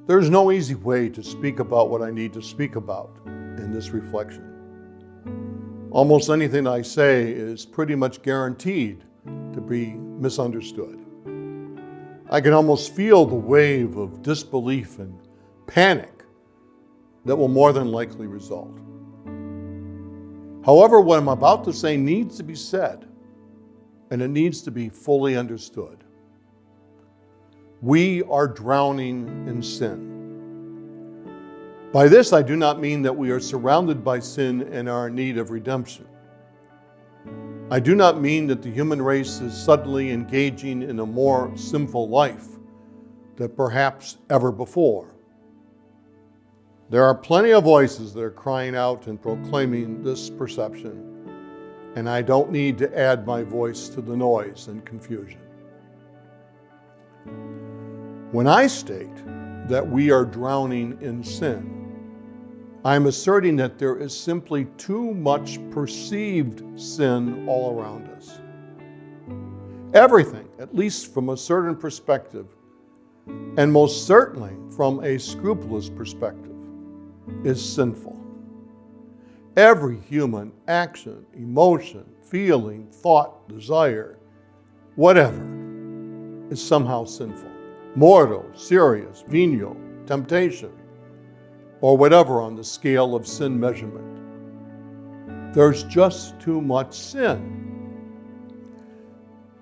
There's no easy way to speak about what I need to speak about in this reflection. Almost anything I say is pretty much guaranteed to be misunderstood. I can almost feel the wave of disbelief and panic that will more than likely result. However, what I'm about to say needs to be said, and it needs to be fully understood. We are drowning in sin. By this, I do not mean that we are surrounded by sin and are in need of redemption. I do not mean that the human race is suddenly engaging in a more sinful life than perhaps ever before. There are plenty of voices that are crying out and proclaiming this perception, and I don't need to add my voice to the noise and confusion. When I state that we are drowning in sin, I'm asserting that there is simply too much perceived sin all around us. Everything, at least from a certain perspective, and most certainly from a scrupulous perspective, is sinful. Every human action, emotion, feeling, thought, desire, whatever, is somehow sinful. Mortal, serious, venial, temptation, or whatever on the scale of sin measurement. There's just too much sin.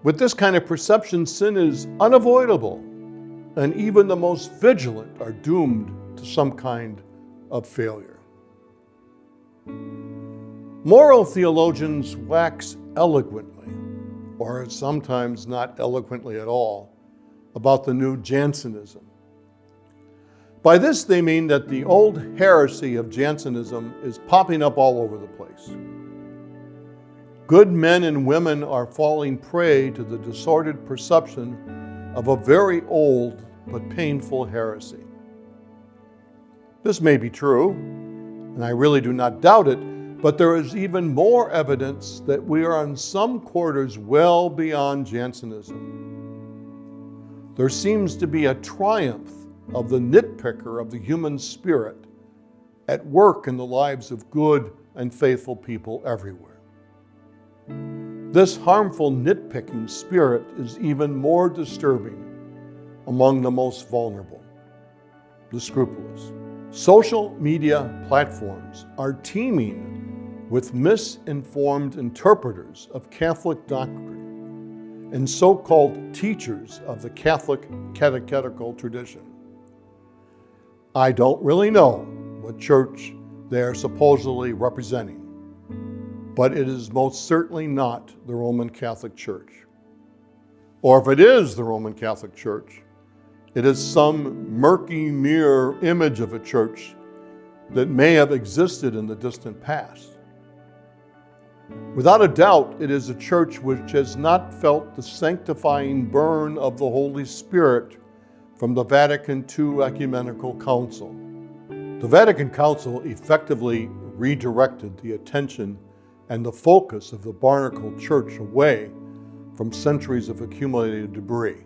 With this kind of perception, sin is unavoidable, and even the most vigilant are doomed to some kind of failure. Moral theologians wax eloquently, or sometimes not eloquently at all, about the new Jansenism. By this, they mean that the old heresy of Jansenism is popping up all over the place. Good men and women are falling prey to the distorted perception of a very old but painful heresy. This may be true, and I really do not doubt it, but there is even more evidence that we are in some quarters well beyond Jansenism. There seems to be a triumph of the nitpicker of the human spirit at work in the lives of good and faithful people everywhere. This harmful nitpicking spirit is even more disturbing among the most vulnerable, the scrupulous. Social media platforms are teeming with misinformed interpreters of Catholic doctrine and so-called teachers of the Catholic catechetical tradition. I don't really know what church they are supposedly representing, but it is most certainly not the Roman Catholic Church. Or if it is the Roman Catholic Church, it is some murky mirror image of a church that may have existed in the distant past. Without a doubt, it is a church which has not felt the sanctifying burn of the Holy Spirit from the Vatican II Ecumenical Council. The Vatican Council effectively redirected the attention and the focus of the Barnacle Church away from centuries of accumulated debris.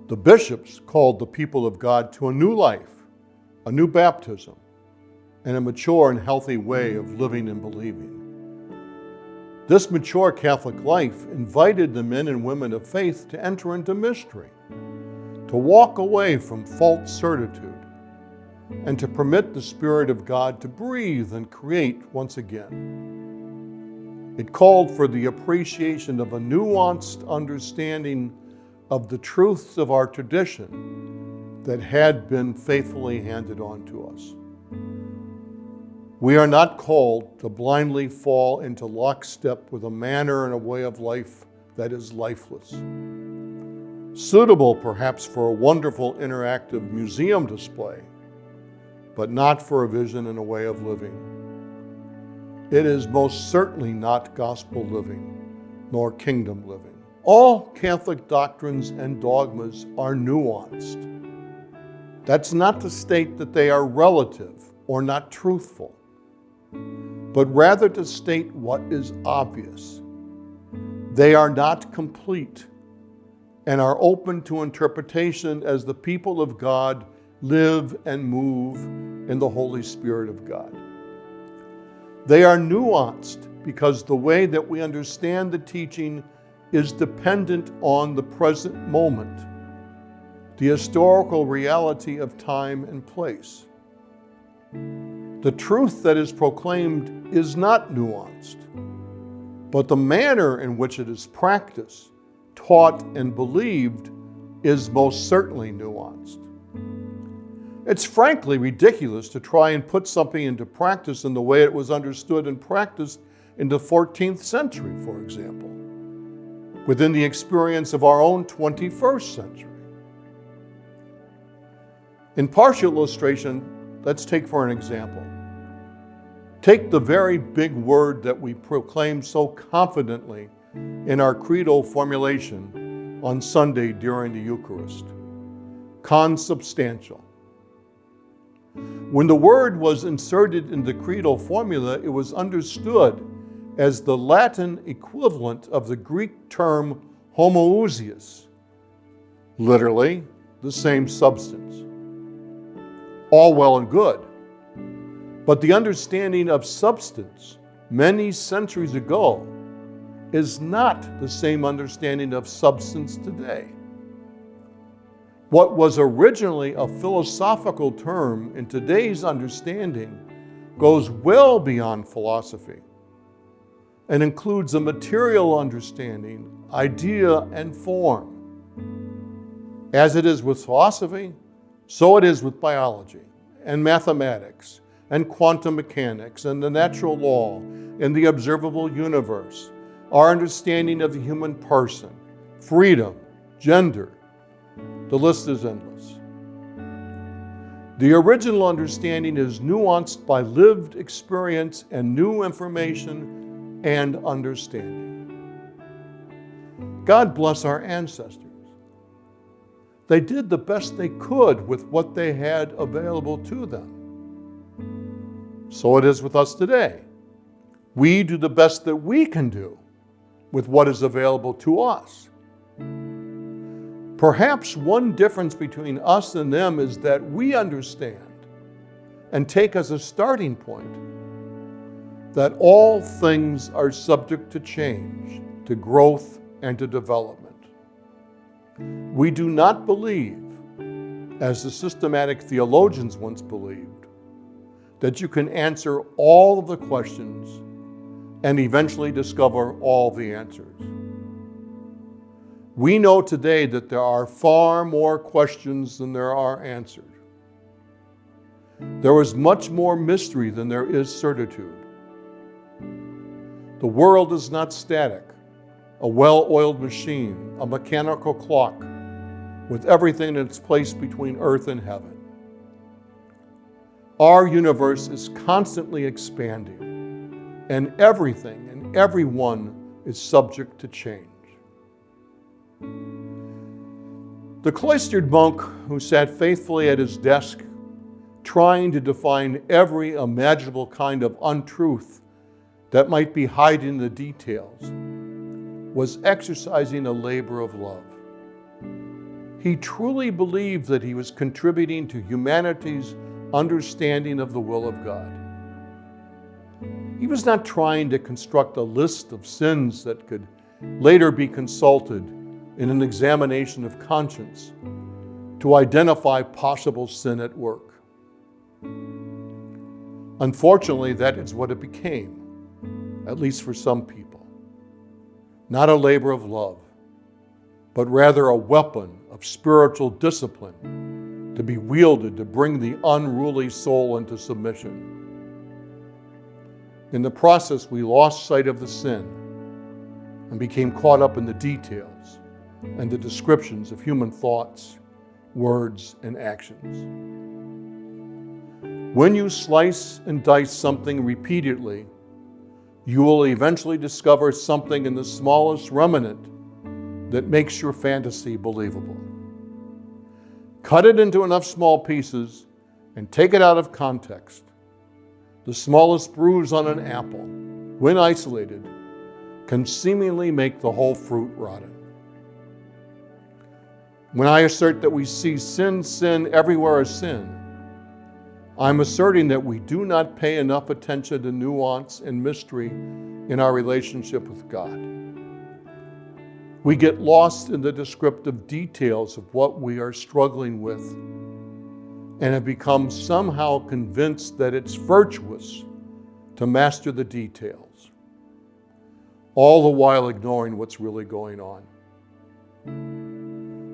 The bishops called the people of God to a new life, a new baptism, and a mature and healthy way of living and believing. This mature Catholic life invited the men and women of faith to enter into mystery, to walk away from false certitude, and to permit the Spirit of God to breathe and create once again. It called for the appreciation of a nuanced understanding of the truths of our tradition that had been faithfully handed on to us. We are not called to blindly fall into lockstep with a manner and a way of life that is lifeless. Suitable perhaps for a wonderful interactive museum display, but not for a vision and a way of living. It is most certainly not gospel living, nor kingdom living. All Catholic doctrines and dogmas are nuanced. That's not to state that they are relative or not truthful, but rather to state what is obvious. They are not complete and are open to interpretation as the people of God live, and move in the Holy Spirit of God. They are nuanced because the way that we understand the teaching is dependent on the present moment, the historical reality of time and place. The truth that is proclaimed is not nuanced, but the manner in which it is practiced, taught, and believed is most certainly nuanced. It's frankly ridiculous to try and put something into practice in the way it was understood and practiced in the 14th century, for example, within the experience of our own 21st century. In partial illustration, let's take for an example. Take the very big word that we proclaim so confidently in our creedal formulation on Sunday during the Eucharist, consubstantial. When the word was inserted in the creedal formula, it was understood as the Latin equivalent of the Greek term homoousios, literally the same substance. All well and good. But the understanding of substance many centuries ago is not the same understanding of substance today. What was originally a philosophical term in today's understanding goes well beyond philosophy and includes a material understanding, idea, and form. As it is with philosophy, so it is with biology and mathematics and quantum mechanics and the natural law and the observable universe, our understanding of the human person, freedom, gender. The list is endless. The original understanding is nuanced by lived experience and new information and understanding. God bless our ancestors. They did the best they could with what they had available to them. So it is with us today. We do the best that we can do with what is available to us. Perhaps one difference between us and them is that we understand and take as a starting point that all things are subject to change, to growth, and to development. We do not believe, as the systematic theologians once believed, that you can answer all of the questions and eventually discover all the answers. We know today that there are far more questions than there are answers. There is much more mystery than there is certitude. The world is not static, a well-oiled machine, a mechanical clock, with everything in its place between earth and heaven. Our universe is constantly expanding, and everything and everyone is subject to change. The cloistered monk who sat faithfully at his desk, trying to define every imaginable kind of untruth that might be hiding in the details, was exercising a labor of love. He truly believed that he was contributing to humanity's understanding of the will of God. He was not trying to construct a list of sins that could later be consulted in an examination of conscience to identify possible sin at work. Unfortunately, that is what it became, at least for some people. Not a labor of love, but rather a weapon of spiritual discipline to be wielded to bring the unruly soul into submission. In the process, we lost sight of the sin and became caught up in the details and the descriptions of human thoughts, words, and actions. When you slice and dice something repeatedly, you will eventually discover something in the smallest remnant that makes your fantasy believable. Cut it into enough small pieces and take it out of context. The smallest bruise on an apple, when isolated, can seemingly make the whole fruit rotten. When I assert that we see sin everywhere as sin, I'm asserting that we do not pay enough attention to nuance and mystery in our relationship with God. We get lost in the descriptive details of what we are struggling with and have become somehow convinced that it's virtuous to master the details, all the while ignoring what's really going on.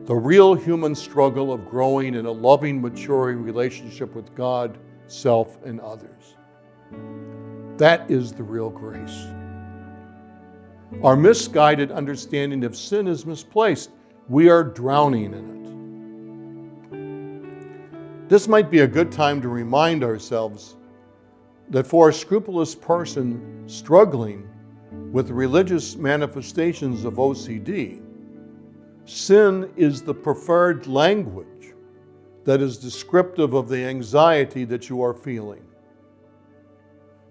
The real human struggle of growing in a loving, maturing relationship with God, self, and others. That is the real grace. Our misguided understanding of sin is misplaced. We are drowning in it. This might be a good time to remind ourselves that for a scrupulous person struggling with religious manifestations of OCD, sin is the preferred language that is descriptive of the anxiety that you are feeling.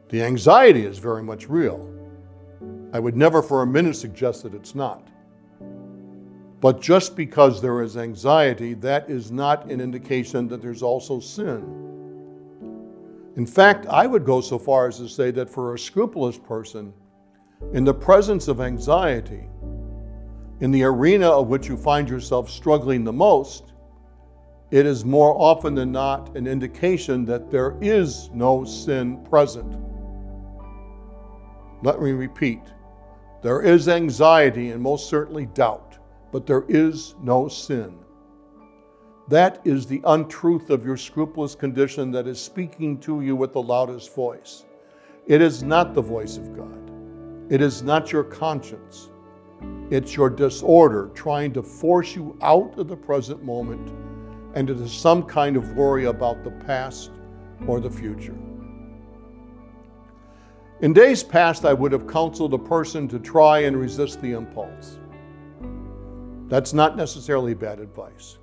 The anxiety is very much real. I would never for a minute suggest that it's not. But just because there is anxiety, that is not an indication that there's also sin. In fact, I would go so far as to say that for a scrupulous person, in the presence of anxiety, in the arena of which you find yourself struggling the most, it is more often than not an indication that there is no sin present. Let me repeat. There is anxiety and most certainly doubt, but there is no sin. That is the untruth of your scrupulous condition that is speaking to you with the loudest voice. It is not the voice of God. It is not your conscience. It's your disorder trying to force you out of the present moment and into some kind of worry about the past or the future. In days past, I would have counseled a person to try and resist the impulse. That's not necessarily bad advice,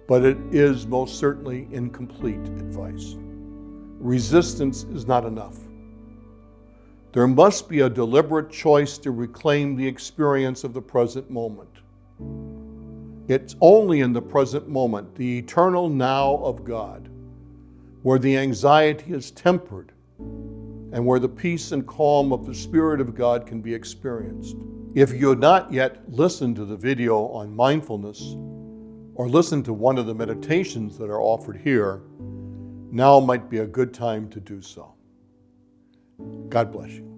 but it is most certainly incomplete advice. Resistance is not enough. There must be a deliberate choice to reclaim the experience of the present moment. It's only in the present moment, the eternal now of God, where the anxiety is tempered and where the peace and calm of the Spirit of God can be experienced. If you have not yet listened to the video on mindfulness or listened to one of the meditations that are offered here, now might be a good time to do so. God bless you.